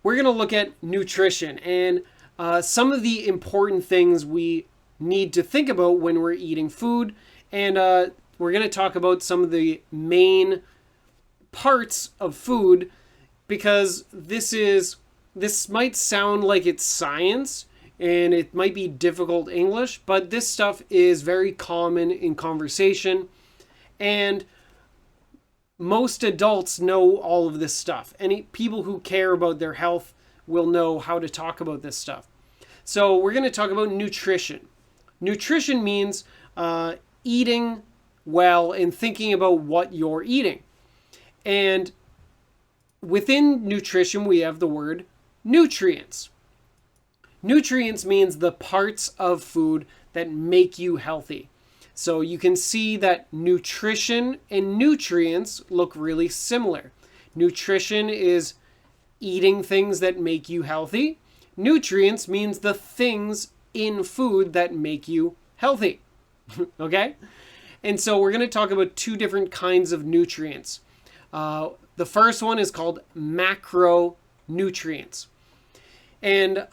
we're going to look at nutrition and some of the important things we need to think about when we're eating food. And we're going to talk about some of the main parts of food, because this might sound like it's science and it might be difficult English, but this stuff is very common in conversation, and most adults know all of this stuff. Any people who care about their health will know how to talk about this stuff. So we're going to talk about nutrition. Nutrition means eating well and thinking about what you're eating. And within nutrition, we have the word nutrients. Nutrients means the parts of food that make you healthy. So you can see that nutrition and nutrients look really similar. Nutrition is eating things that make you healthy. Nutrients means the things in food that make you healthy. Okay? And so we're going to talk about two different kinds of nutrients. The first one is called macronutrients. And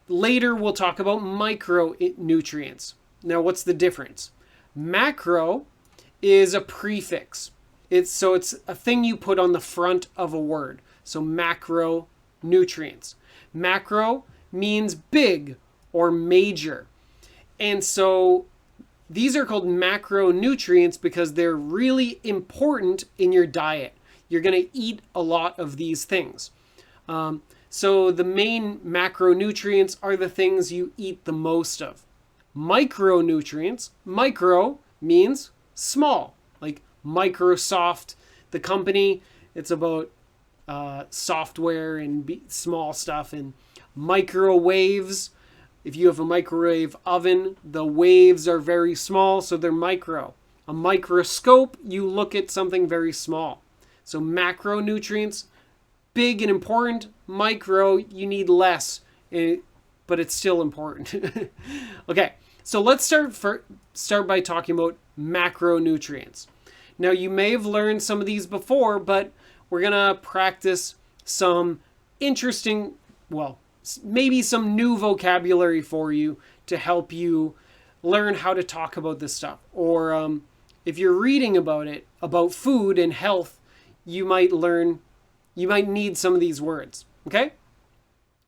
later we'll talk about micronutrients. Now, what's the difference? Macro is a prefix. It's a thing you put on the front of a word. So macronutrients. Macro means big or major. And so these are called macronutrients because they're really important in your diet. You're going to eat a lot of these things. So the main macronutrients are the things you eat the most of. Micronutrients, micro means small, like Microsoft, the company. It's about software and small stuff. And microwaves, if you have a microwave oven, the waves are very small, so they're micro. A microscope, you look at something very small. So macronutrients, big and important. Micro, you need less, but it's still important. Okay, so let's start by talking about macronutrients. Now, you may have learned some of these before, but we're going to practice some interesting, maybe some new vocabulary for you to help you learn how to talk about this stuff. Or if you're reading about food and health, you might need some of these words, okay?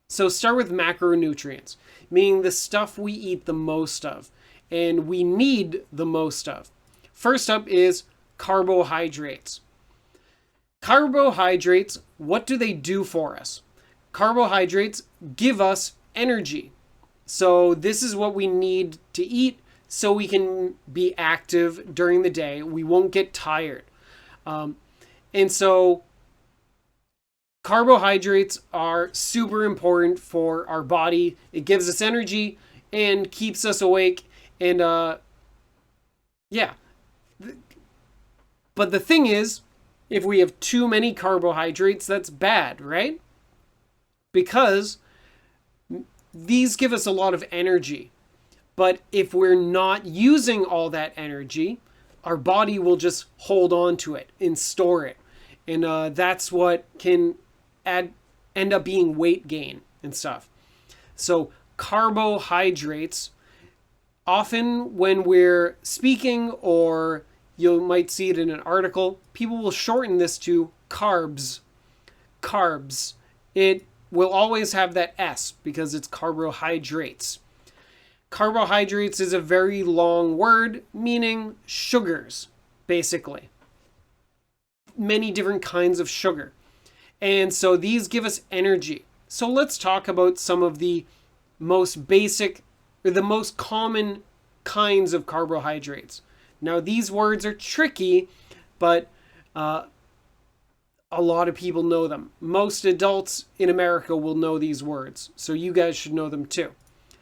So start with macronutrients, meaning the stuff we eat the most of and we need the most of. First up is carbohydrates. Carbohydrates, what do they do for us? Carbohydrates give us energy. So this is what we need to eat so we can be active during the day. We won't get tired. And so carbohydrates are super important for our body. It gives us energy and keeps us awake. And But the thing is, if we have too many carbohydrates, that's bad, right? Because these give us a lot of energy. But if we're not using all that energy, our body will just hold on to it and store it. And that's what can end up being weight gain and stuff. So carbohydrates, often when we're speaking, or you might see it in an article, people will shorten this to carbs. Carbs. It will always have that S because it's carbohydrates. Carbohydrates is a very long word meaning sugars, basically. Many different kinds of sugar. And so these give us energy. So let's talk about some of the most basic or the most common kinds of carbohydrates. Now, these words are tricky, but a lot of people know them. Most adults in America will know these words, so you guys should know them too.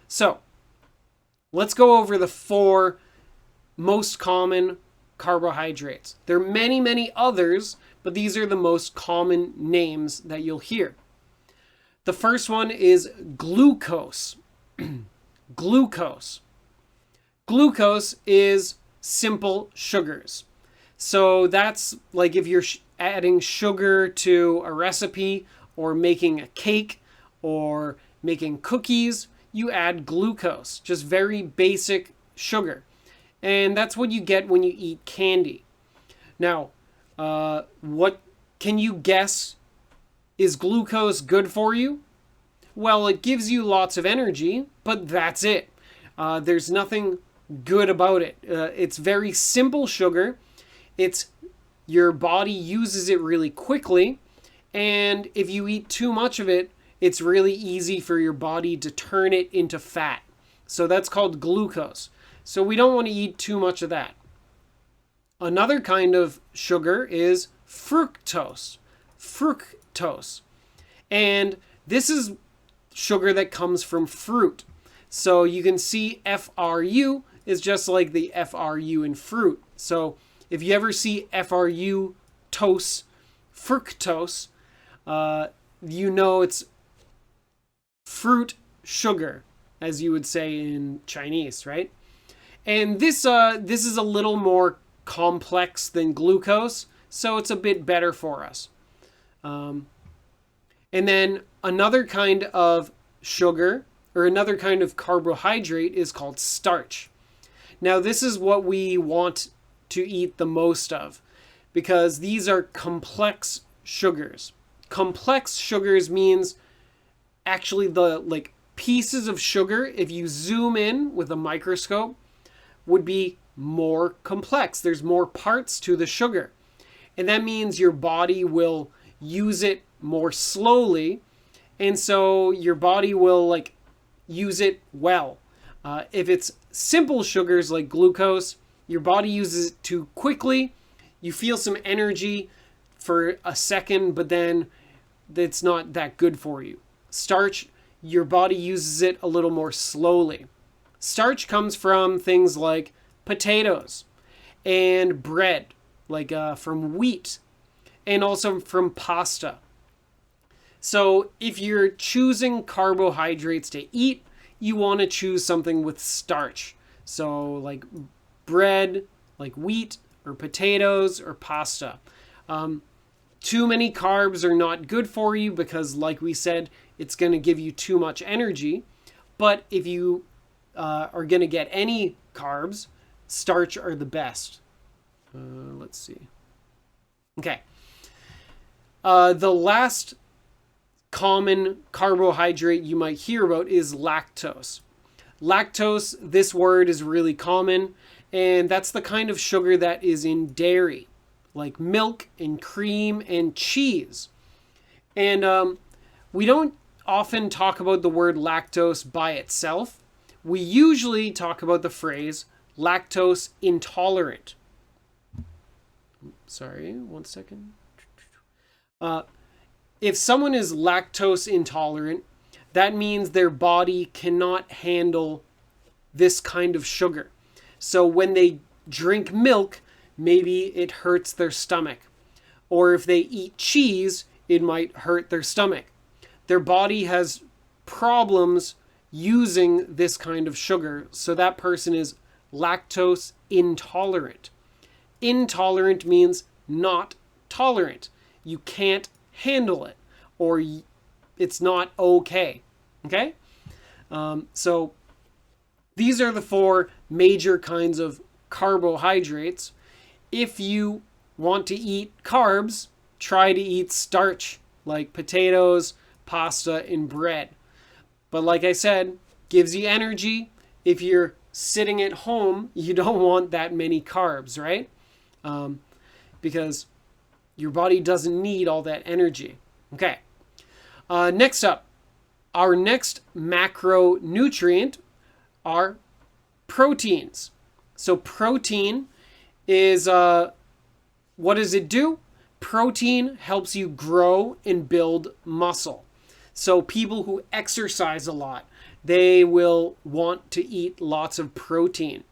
So, let's go over the 4 most common carbohydrates. There are many, many others, but these are the most common names that you'll hear. The first one is glucose. Glucose. Glucose is simple sugars. So that's like if you're adding sugar to a recipe or making a cake or making cookies, you add glucose, just very basic sugar. And that's what you get when you eat candy. Now, what can you guess? Is glucose good for you? Well, it gives you lots of energy, but that's it. There's nothing good about it. It's very simple sugar. Your body uses it really quickly, and if you eat too much of it, it's really easy for your body to turn it into fat. So that's called glucose. So we don't want to eat too much of that. Another kind of sugar is fructose. Fructose. And this is sugar that comes from fruit. So you can see FRU is just like the FRU in fruit. So if you ever see FRU-tose, fructose, you know it's fruit sugar, as you would say in Chinese, right? And this is a little more complex than glucose, so it's a bit better for us. And then another kind of sugar, or another kind of carbohydrate, is called starch. Now this is what we want to eat the most of, because these are complex sugars. Complex sugars means actually the pieces of sugar, if you zoom in with a microscope, would be more complex. There's more parts to the sugar. And that means your body will use it more slowly. And so your body will use it well. If it's simple sugars like glucose, your body uses it too quickly. You feel some energy for a second, but then it's not that good for you. Starch, your body uses it a little more slowly. Starch comes from things like potatoes and bread, from wheat, and also from pasta. So if you're choosing carbohydrates to eat, you want to choose something with starch. So like bread, like wheat, or potatoes, or pasta. Too many carbs are not good for you because, like we said, it's going to give you too much energy. But if you are going to get any carbs, starch are the best. Let's see. Okay. The last common carbohydrate you might hear about is lactose. Lactose, this word is really common, and that's the kind of sugar that is in dairy, like milk and cream and cheese. And we don't often talk about the word lactose by itself. We usually talk about the phrase lactose intolerant. Sorry, one second. If someone is lactose intolerant, that means their body cannot handle this kind of sugar. So when they drink milk, maybe it hurts their stomach. Or if they eat cheese, it might hurt their stomach. Their body has problems using this kind of sugar, so that person is lactose intolerant. Intolerant means not tolerant. You can't handle it, or it's not okay. Okay? So these are the four major kinds of carbohydrates. If you want to eat carbs, try to eat starch, like potatoes, pasta, and bread. But like I said, gives you energy. If you're sitting at home, you don't want that many carbs, right? Because your body doesn't need all that energy. Okay. Next up, our next macronutrient are proteins. So protein is, what does it do? Protein helps you grow and build muscle. So people who exercise a lot, they will want to eat lots of protein.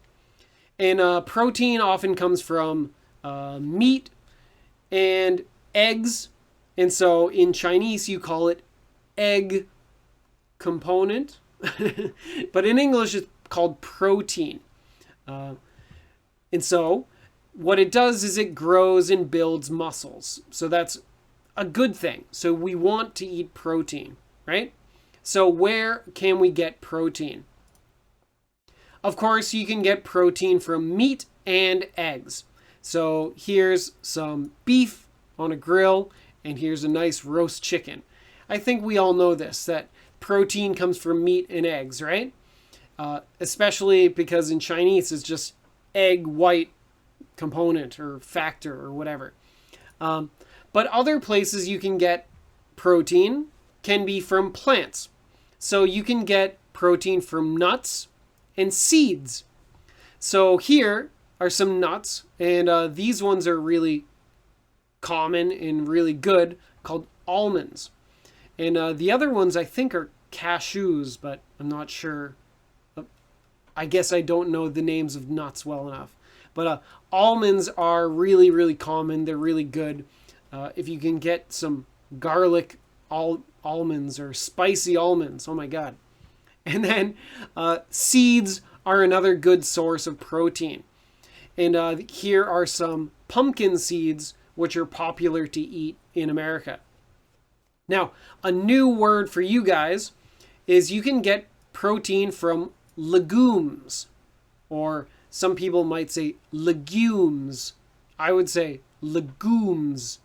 And protein often comes from meat and eggs. And so in Chinese, you call it egg component. But in English, it's called protein. And so what it does is it grows and builds muscles. So that's a good thing. So we want to eat protein, right? So where can we get protein? Of course, you can get protein from meat and eggs. So here's some beef on a grill, and here's a nice roast chicken. I think we all know this, that protein comes from meat and eggs, right? Especially because in Chinese it's just egg white component or factor or whatever. But other places you can get protein can be from plants. So you can get protein from nuts and seeds. So here are some nuts, and these ones are really common and really good, called almonds. And the other ones I think are cashews, but I'm not sure. I guess I don't know the names of nuts well enough. But almonds are really, really common. They're really good. If you can get some garlic almonds or spicy almonds, oh my God. And then seeds are another good source of protein. And here are some pumpkin seeds, which are popular to eat in America. Now, a new word for you guys is you can get protein from legumes, or some people might say legumes. I would say legumes.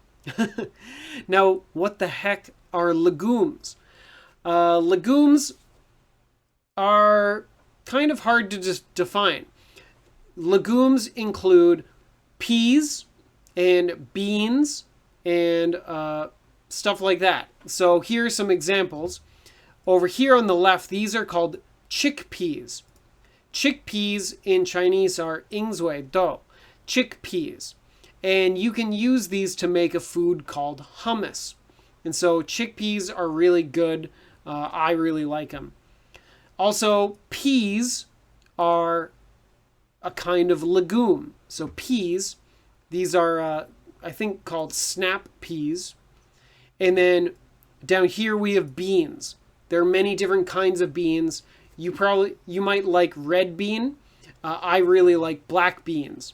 Now, what the heck are legumes? Legumes are kind of hard to define. Legumes include peas and beans and stuff like that. So here are some examples. Over here on the left, these are called chickpeas. Chickpeas in Chinese are 鹰嘴豆, chickpeas. And you can use these to make a food called hummus. And so chickpeas are really good. I really like them. Also, peas are a kind of legume. So peas, these are, I think, called snap peas. And then down here we have beans. There are many different kinds of beans. You might like red bean. I really like black beans.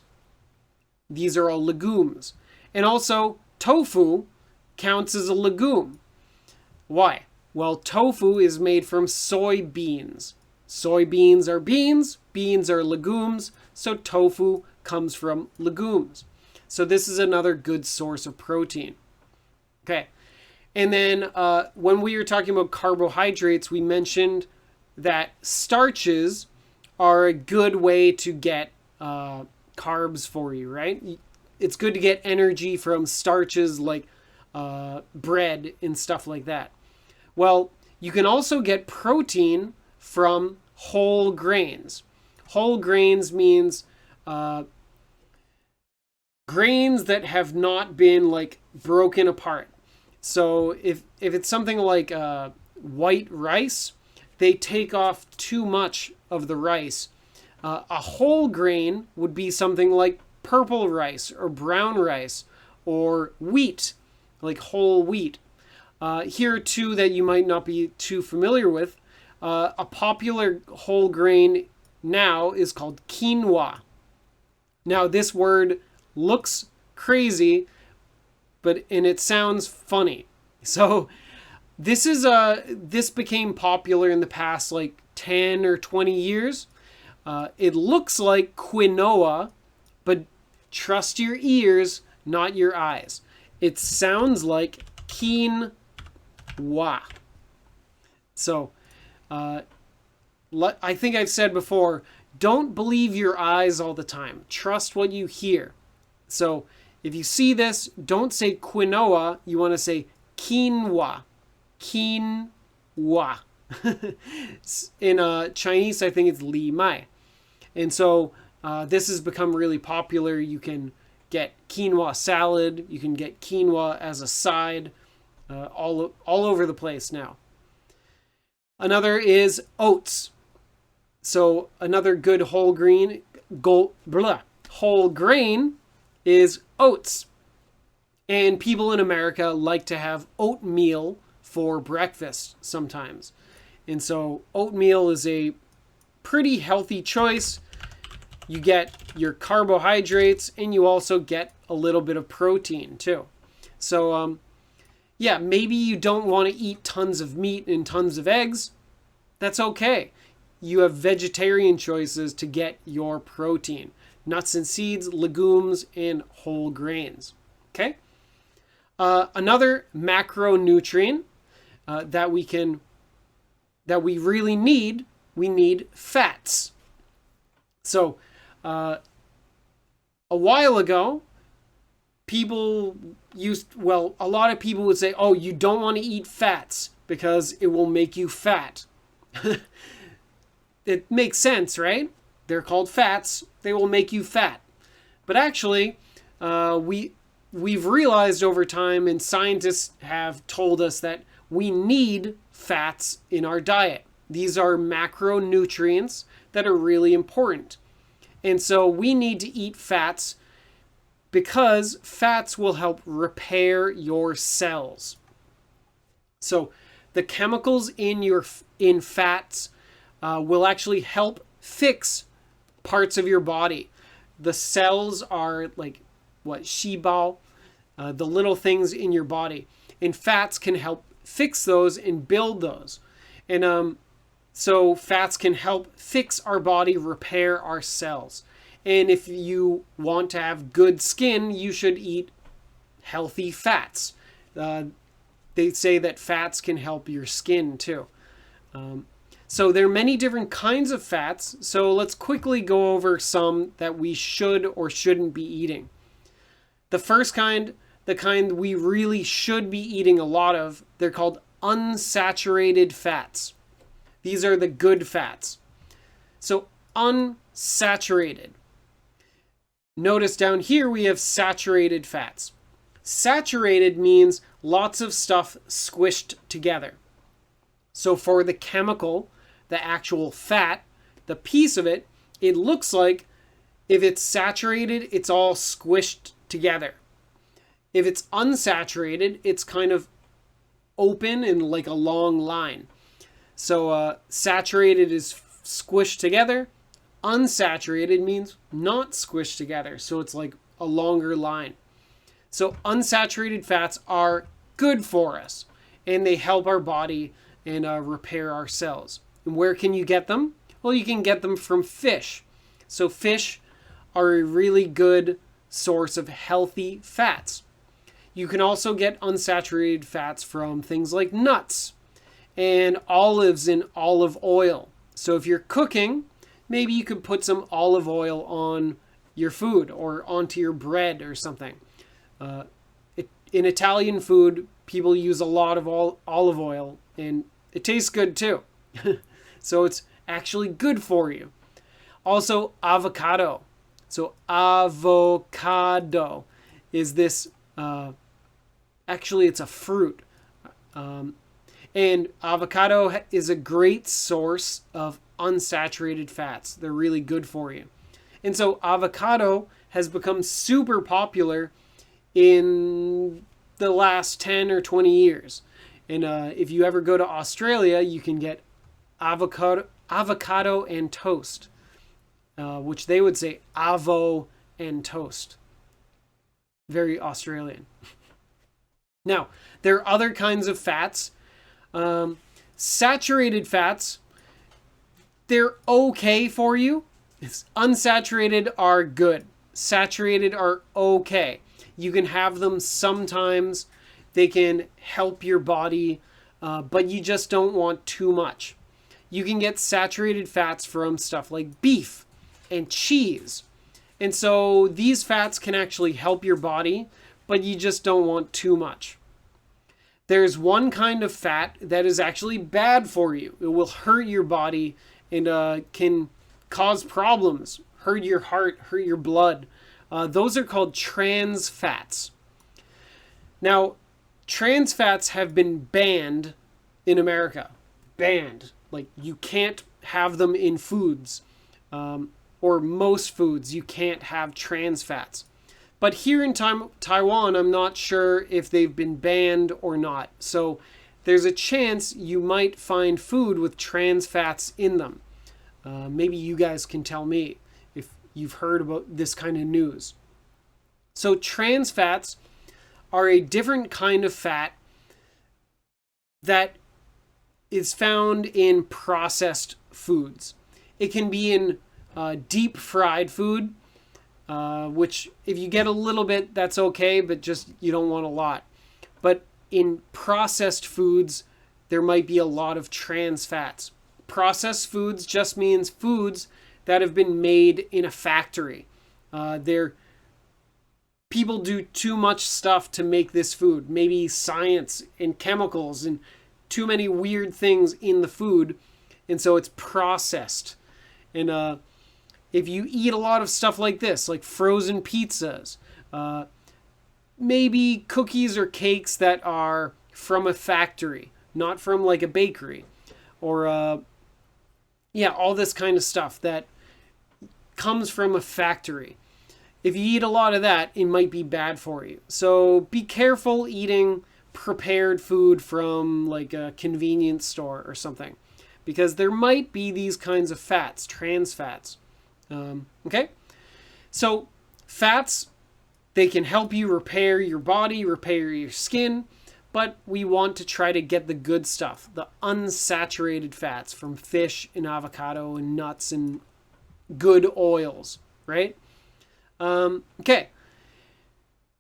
These are all legumes. And also tofu counts as a legume. Why? Well, tofu is made from soybeans. Soybeans are beans. Beans are legumes. So tofu comes from legumes. So this is another good source of protein. Okay. And then when we were talking about carbohydrates, we mentioned that starches are a good way to get carbs for you, right? It's good to get energy from starches like bread and stuff like that. Well, you can also get protein from whole grains. Whole grains means grains that have not been like broken apart. So if it's something like white rice, they take off too much of the rice. A whole grain would be something like purple rice or brown rice or wheat, like whole wheat. Here are two that you might not be too familiar with. A popular whole grain now is called quinoa. Now this word looks crazy, and it sounds funny. So this became popular in the past like 10 or 20 years. It looks like quinoa, but trust your ears, not your eyes. It sounds like quinoa. So I think I've said before, don't believe your eyes all the time. Trust what you hear. So if you see this, don't say quinoa. You want to say quinoa. Quinoa. In Chinese, I think it's li mai. And so this has become really popular. You can get quinoa salad. You can get quinoa as a side. All over the place now. Another is oats. So another good whole grain is oats. And people in America like to have oatmeal for breakfast sometimes. And so oatmeal is a pretty healthy choice. You get your carbohydrates and you also get a little bit of protein too. So Yeah, maybe you don't want to eat tons of meat and tons of eggs. That's okay. You have vegetarian choices to get your protein. Nuts and seeds, legumes, and whole grains. Okay? Another macronutrient that we really need, we need fats. So, a while ago, a lot of people would say, oh, you don't want to eat fats because it will make you fat. It makes sense, right? They're called fats. They will make you fat. But actually, we've realized over time, and scientists have told us that we need fats in our diet. These are macronutrients that are really important. And so we need to eat fats because fats will help repair your cells. So the chemicals in fats will actually help fix parts of your body. The cells are like shibao, the little things in your body. And fats can help fix those and build those. And so fats can help fix our body, repair our cells. And if you want to have good skin, you should eat healthy fats. They say that fats can help your skin too. So there are many different kinds of fats. So let's quickly go over some that we should or shouldn't be eating. The first kind, the kind we really should be eating a lot of, they're called unsaturated fats. These are the good fats. So unsaturated. Notice down here we have saturated fats. Saturated means lots of stuff squished together. So for the chemical, the actual fat, the piece of it, it looks like if it's saturated, it's all squished together. If it's unsaturated, it's kind of open and like a long line. So saturated is squished together. Unsaturated means not squished together. So it's like a longer line. So unsaturated fats are good for us and they help our body and repair our cells. And where can you get them? Well, you can get them from fish. So fish are a really good source of healthy fats. You can also get unsaturated fats from things like nuts and olives and olive oil. So if you're cooking, maybe you could put some olive oil on your food or onto your bread or something. In Italian food, people use a lot of olive oil and it tastes good too. So it's actually good for you. Also, avocado. So avocado is this, actually it's a fruit. And avocado is a great source of unsaturated fats. They're really good for you. And so avocado has become super popular in the last 10 or 20 years. And if you ever go to Australia, you can get avocado and toast, which they would say avo and toast. Very Australian. Now, there are other kinds of fats. Saturated fats, they're okay for you. Unsaturated are good. Saturated are okay. You can have them sometimes. They can help your body, but you just don't want too much. You can get saturated fats from stuff like beef and cheese. And so these fats can actually help your body, but you just don't want too much. There's one kind of fat that is actually bad for you. It will hurt your body and can cause problems, hurt your heart, hurt your blood. Those are called trans fats. Now, trans fats have been banned in America. Banned. Like, you can't have them in foods. Or most foods, you can't have trans fats. But here in Taiwan, I'm not sure if they've been banned or not. So there's a chance you might find food with trans fats in them. Maybe you guys can tell me if you've heard about this kind of news. So trans fats are a different kind of fat that is found in processed foods. It can be in deep fried food, which if you get a little bit, that's okay, but just you don't want a lot. But in processed foods, there might be a lot of trans fats. Processed foods just means foods that have been made in a factory. People do too much stuff to make this food. Maybe science and chemicals and too many weird things in the food. And so it's processed. And if you eat a lot of stuff like this, like frozen pizzas, maybe cookies or cakes that are from a factory, not from like a bakery, or all this kind of stuff that comes from a factory. If you eat a lot of that, it might be bad for you. So be careful eating prepared food from like a convenience store or something, because there might be these kinds of fats, trans fats. Okay? So fats, they can help you repair your body, repair your skin, but we want to try to get the good stuff, the unsaturated fats from fish and avocado and nuts and good oils, right? Okay.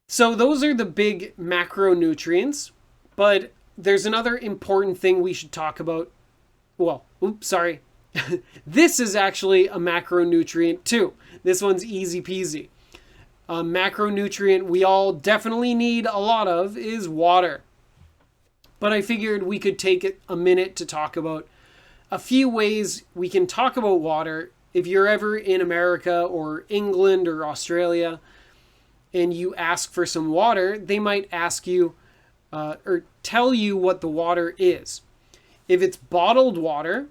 So those are the big macronutrients, but there's another important thing we should talk about. Well, oops, sorry. This is actually a macronutrient too. This one's easy peasy. A macronutrient we all definitely need a lot of is water. But I figured we could take a minute to talk about a few ways we can talk about water. If you're ever in America or England or Australia and you ask for some water, they might ask you or tell you what the water is. If it's bottled water,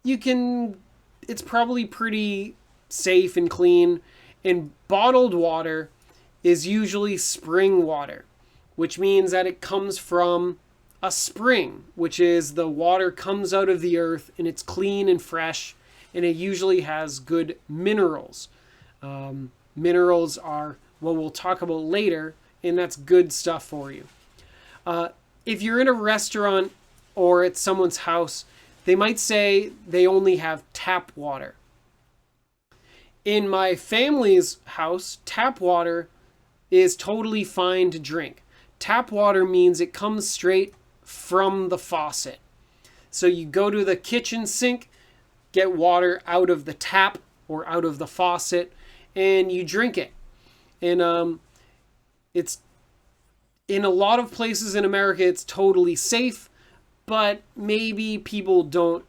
it's probably pretty safe and clean. And bottled water is usually spring water, which means that it comes from a spring, which is the water comes out of the earth and it's clean and fresh, and it usually has good minerals. Minerals are what we'll talk about later, and that's good stuff for you. If you're in a restaurant or at someone's house, they might say they only have tap water. In my family's house, tap water is totally fine to drink. Tap water means it comes straight from the faucet. So you go to the kitchen sink, get water out of the tap or out of the faucet, and you drink it. And it's in a lot of places in America, it's totally safe, but maybe people don't.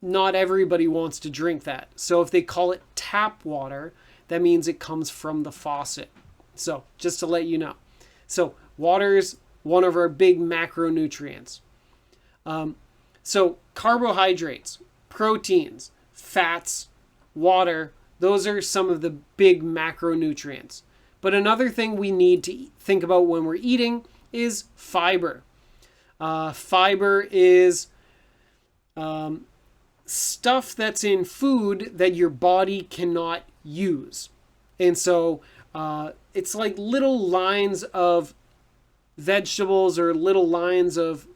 Not everybody wants to drink that. So if they call it tap water, that means it comes from the faucet. So just to let you know. So water is one of our big macronutrients. So carbohydrates, proteins, fats, water, those are some of the big macronutrients. But another thing we need to think about when we're eating is fiber. Fiber is stuff that's in food that your body cannot use. And so it's like little lines of vegetables or little lines of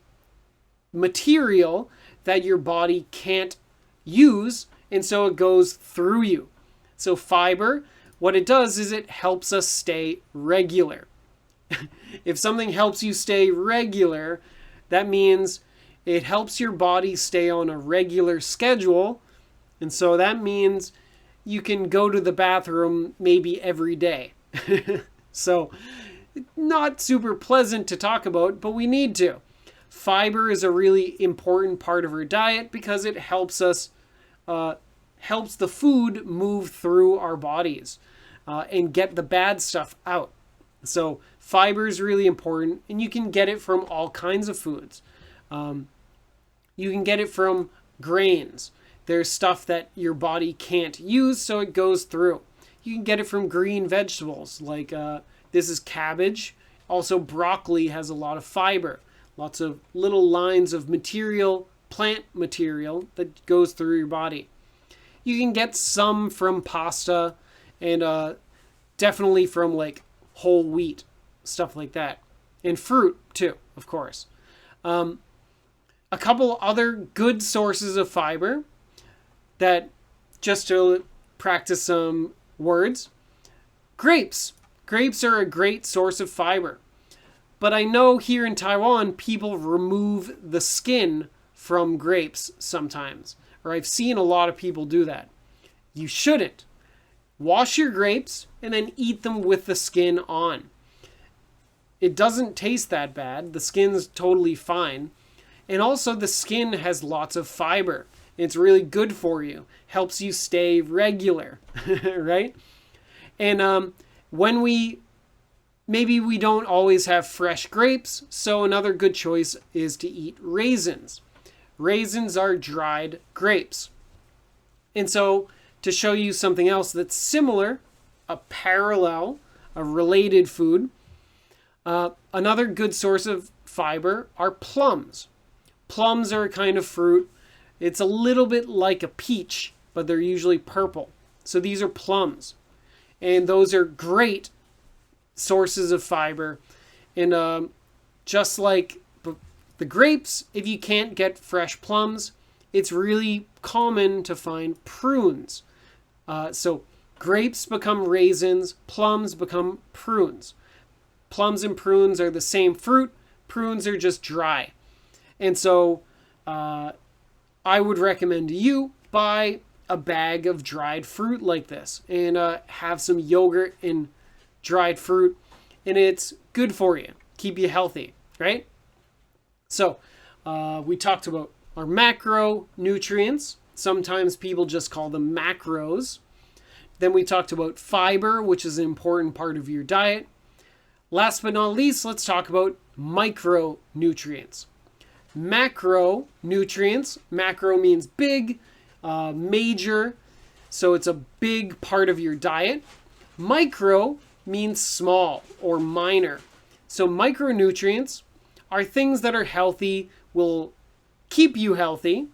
material that your body can't use, and so it goes through you. So fiber, what it does is it helps us stay regular. If something helps you stay regular, that means it helps your body stay on a regular schedule, and so that means you can go to the bathroom maybe every day. So not super pleasant to talk about, but we need to. Fiber is a really important part of our diet because it helps us, helps the food move through our bodies and get the bad stuff out. So fiber is really important, and you can get it from all kinds of foods. You can get it from grains. There's stuff that your body can't use, so it goes through. You can get it from green vegetables, like this is cabbage. Also, broccoli has a lot of fiber. Lots of little lines of material, plant material that goes through your body. You can get some from pasta and definitely from like whole wheat, stuff like that. And fruit too, of course. A couple other good sources of fiber that, just to practice some words, grapes. Grapes are a great source of fiber. But I know here in Taiwan, people remove the skin from grapes sometimes. Or I've seen a lot of people do that. You shouldn't. Wash your grapes and then eat them with the skin on. It doesn't taste that bad. The skin's totally fine. And also the skin has lots of fiber. It's really good for you. Helps you stay regular, right? And maybe we don't always have fresh grapes, so another good choice is to eat raisins. Raisins are dried grapes. And so to show you something else that's similar, a parallel, a related food, another good source of fiber are plums. Plums are a kind of fruit. It's a little bit like a peach, but they're usually purple. So these are plums. And those are great sources of fiber. And just like the grapes, if you can't get fresh plums, it's really common to find prunes. So grapes become raisins, plums become prunes. Plums and prunes are the same fruit. Prunes are just dry. And so I would recommend you buy a bag of dried fruit like this and have some yogurt and dried fruit, and it's good for you. Keep you healthy, right? So we talked about our macronutrients. Sometimes people just call them macros. Then we talked about fiber, which is an important part of your diet. Last but not least, let's talk about micronutrients. Macronutrients, macro means big, major, so it's a big part of your diet. Micro means small or minor. So micronutrients are things that are healthy, will keep you healthy,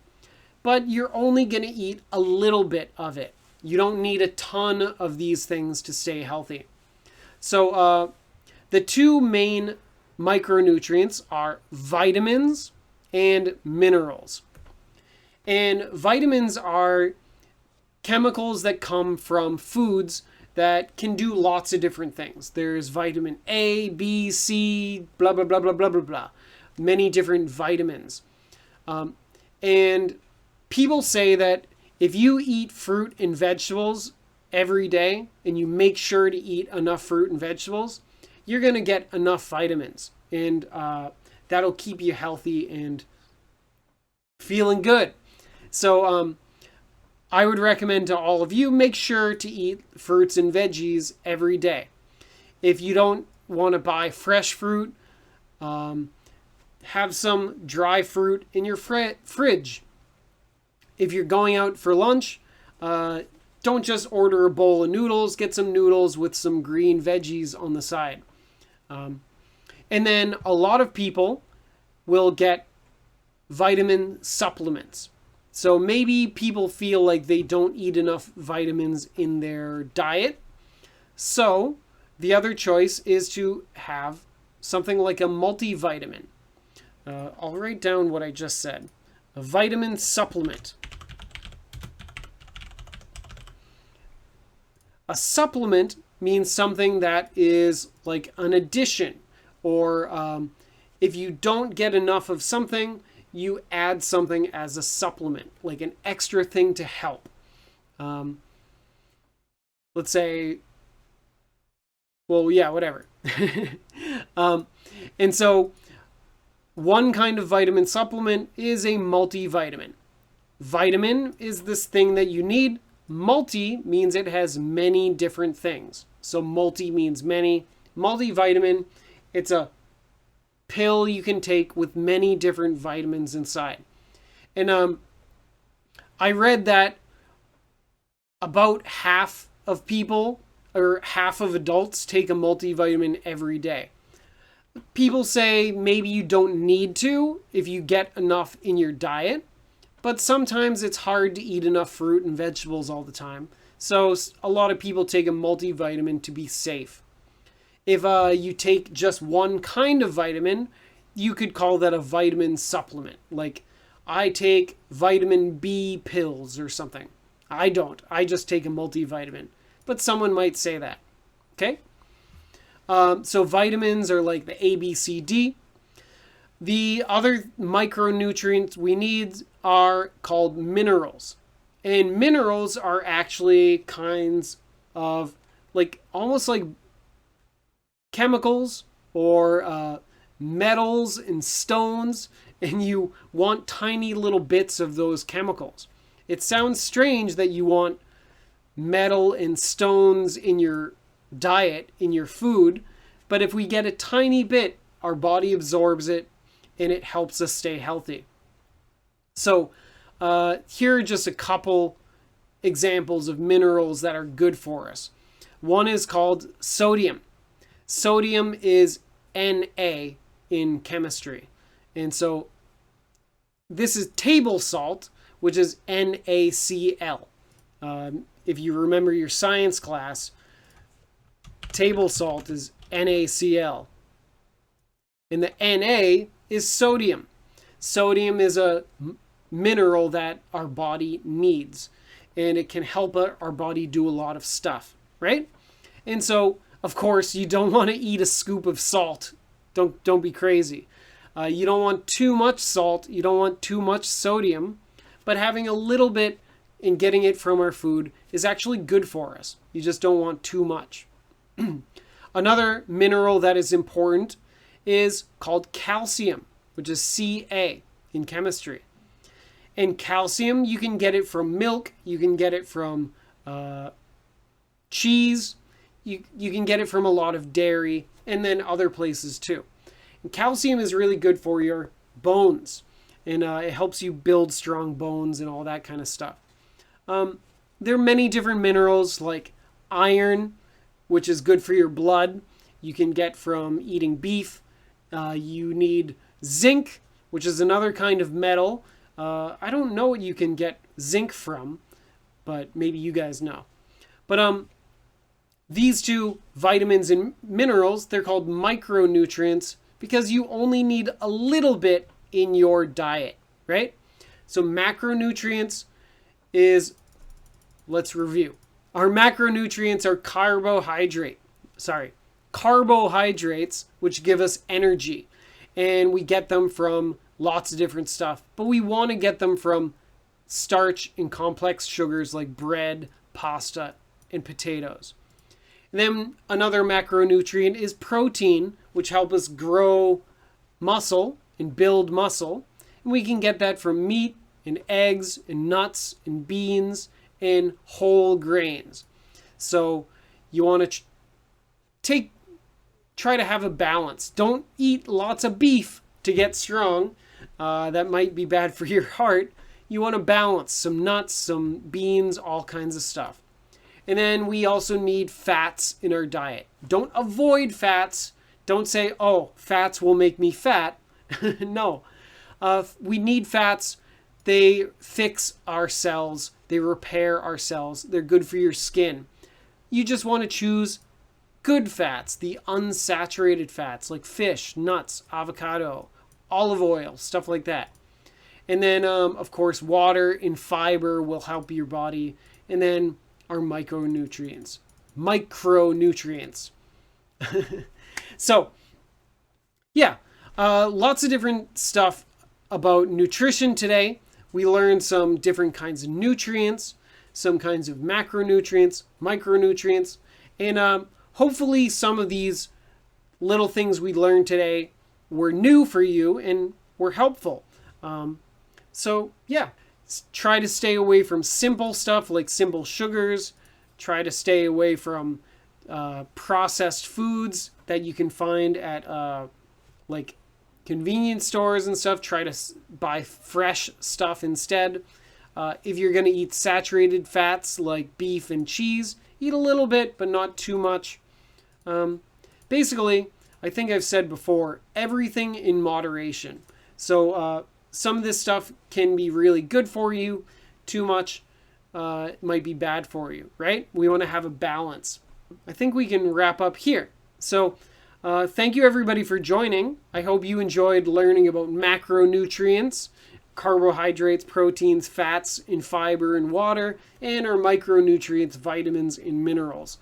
but you're only going to eat a little bit of it. You don't need a ton of these things to stay healthy. So the two main micronutrients are vitamins and minerals. And vitamins are chemicals that come from foods that can do lots of different things. There's vitamin A, B, C, blah, blah, blah, blah, blah, blah, blah. Many different vitamins. And people say that if you eat fruit and vegetables every day and you make sure to eat enough fruit and vegetables, you're going to get enough vitamins. And that'll keep you healthy and feeling good. So I would recommend to all of you, make sure to eat fruits and veggies every day. If you don't want to buy fresh fruit, have some dry fruit in your fridge. If you're going out for lunch, don't just order a bowl of noodles. Get some noodles with some green veggies on the side. And then a lot of people will get vitamin supplements. So maybe people feel like they don't eat enough vitamins in their diet. So the other choice is to have something like a multivitamin. I'll write down what I just said. A vitamin supplement. A supplement means something that is like an addition, or if you don't get enough of something, you add something as a supplement, like an extra thing to help. Let's say, well, yeah, whatever. And so one kind of vitamin supplement is a multivitamin. Vitamin is this thing that you need. Multi means it has many different things. So multi means many. Multivitamin, it's a pill you can take with many different vitamins inside. And I read that about half of people, or half of adults, take a multivitamin every day. People say maybe you don't need to if you get enough in your diet, but sometimes it's hard to eat enough fruit and vegetables all the time. So a lot of people take a multivitamin to be safe. If you take just one kind of vitamin, you could call that a vitamin supplement. Like, I take vitamin B pills or something. I don't. I just take a multivitamin. But someone might say that. Okay? So vitamins are like the A, B, C, D. The other micronutrients we need are called minerals. And minerals are actually kinds of almost like chemicals or metals and stones, and you want tiny little bits of those chemicals. It sounds strange that you want metal and stones in your diet, in your food, but if we get a tiny bit, our body absorbs it and it helps us stay healthy. So here are just a couple examples of minerals that are good for us. One is called sodium. Sodium is Na in chemistry. And so this is table salt, which is NaCl. If you remember your science class, table salt is NaCl. And the Na is sodium. Sodium is a mineral that our body needs, and it can help our body do a lot of stuff, right? And so, of course, you don't want to eat a scoop of salt. Don't be crazy. You don't want too much salt. You don't want too much sodium, but having a little bit and getting it from our food is actually good for us. You just don't want too much. Another mineral that is important is called calcium, which is Ca in chemistry. And calcium, you can get it from milk, you can get it from cheese, you can get it from a lot of dairy, and then other places too. And calcium is really good for your bones, and it helps you build strong bones and all that kind of stuff. There are many different minerals like iron, which is good for your blood. You can get from eating beef. You need zinc, which is another kind of metal. I don't know what you can get zinc from, but maybe you guys know. But these two vitamins and minerals, they're called micronutrients because you only need a little bit in your diet, right? So macronutrients is, let's review. Our macronutrients are carbohydrates, which give us energy. And we get them from lots of different stuff. But we want to get them from starch and complex sugars like bread, pasta, and potatoes. And then another macronutrient is protein, which helps us grow muscle and build muscle. And we can get that from meat and eggs and nuts and beans and whole grains. So you want to try to have a balance. Don't eat lots of beef to get strong. That might be bad for your heart. You want to balance some nuts, some beans, all kinds of stuff. And then we also need fats in our diet. Don't avoid fats. Don't say, oh, fats will make me fat. No. We need fats. They fix our cells. They repair our cells. They're good for your skin. You just want to choose good fats, the unsaturated fats like fish, nuts, avocado, olive oil, stuff like that. And then, of course, water and fiber will help your body. And then our micronutrients. So, yeah, lots of different stuff about nutrition today. We learned some different kinds of nutrients, some kinds of macronutrients, micronutrients, and hopefully some of these little things we learned today were new for you and were helpful. So yeah, try to stay away from simple stuff like simple sugars. Try to stay away from processed foods that you can find at like convenience stores and stuff. Try to buy fresh stuff instead. If you're going to eat saturated fats like beef and cheese, eat a little bit, but not too much. Basically, I think I've said before, everything in moderation. So some of this stuff can be really good for you. Too much might be bad for you, right? We want to have a balance. I think we can wrap up here. So Thank you everybody for joining. I hope you enjoyed learning about macronutrients, carbohydrates, proteins, fats, and fiber and water, and our micronutrients, vitamins, and minerals.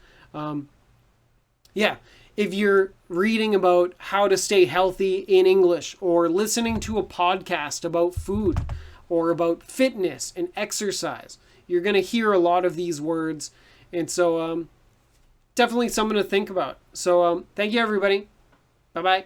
If you're reading about how to stay healthy in English or listening to a podcast about food or about fitness and exercise, you're going to hear a lot of these words. And so definitely something to think about. So thank you, everybody. Bye-bye.